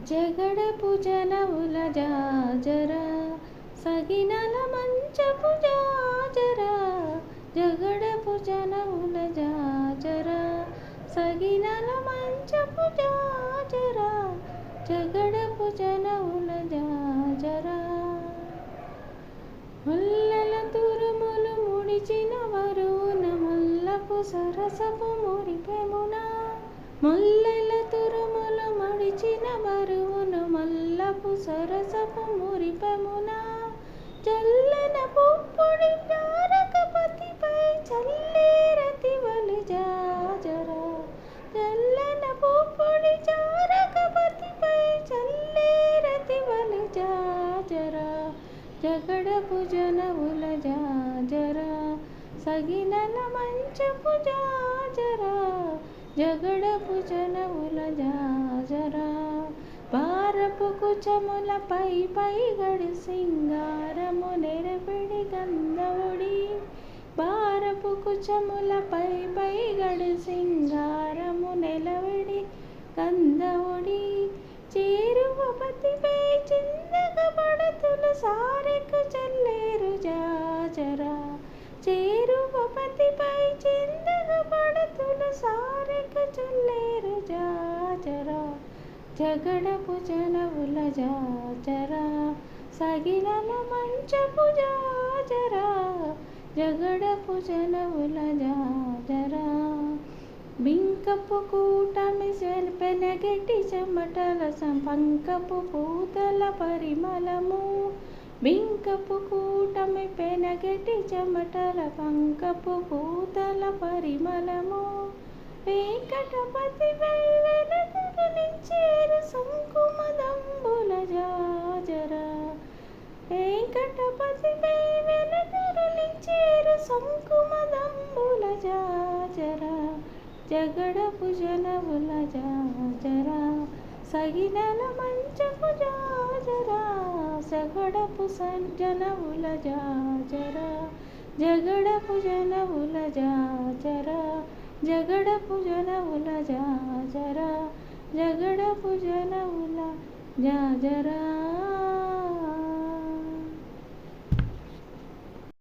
జగడపు జనవుల జాజర సగినల మంచపు జాజర జగడపు జనవుల జాజర సగినల మంచపు జాజర జగడపు జనవుల జాజర ముల్లల తురుములు ముడిచిన వరువున ముల్లపు సరసపు మురిపెమున ముల్లల తురుములు మడిచిన బరువును మల్లపు సరసపు మురిపెమున చల్లన పుప్పొడి జారకపతిపై చల్లేరతివలి జాజర చల్లన పుప్పొడి జారకపతిపై చల్లేరతివలి జాజర జగడపు జనవుల జాజర సగినల మంచపు జాజర జగడపు జనవుల జాజర పారపు కుచములపై గడి సింగారము నెరపిడి గంధవుడి పారపు కుచములపై గడి సింగారము నెలవిడి గంధవుడి చేరువపతిపై చిందగ పడతులు సారెకు చల్లేరు జాజర చేరువపతిపై చిందగ పడతులు సారెకు చల్లేరు జాజర జగడపు జనవుల జాజర సగినల మంచపు జాజర జగడపు జనవుల జాజర బింకపు కూటమి పెనగెట్టి చెమటల పంకపు పూతల పరిమళము బింకపు కూటమి పెనగెట్టి చెమటల పంకపు పూతల పరిమళము వెంకటపతి వెలుగునిచ్చేరు సంకుమదంబుల జాజర వెంకటపతి వెలుగునిచ్చేరు సంకుమదంబుల జాజర జగడపు జనవుల జాజర సగినల మంచపు జాజర జగడపు జనవుల జాజర జగడపు జనవుల జాజర జగడపు జనవుల జాజర జగడపు జనవుల జాజర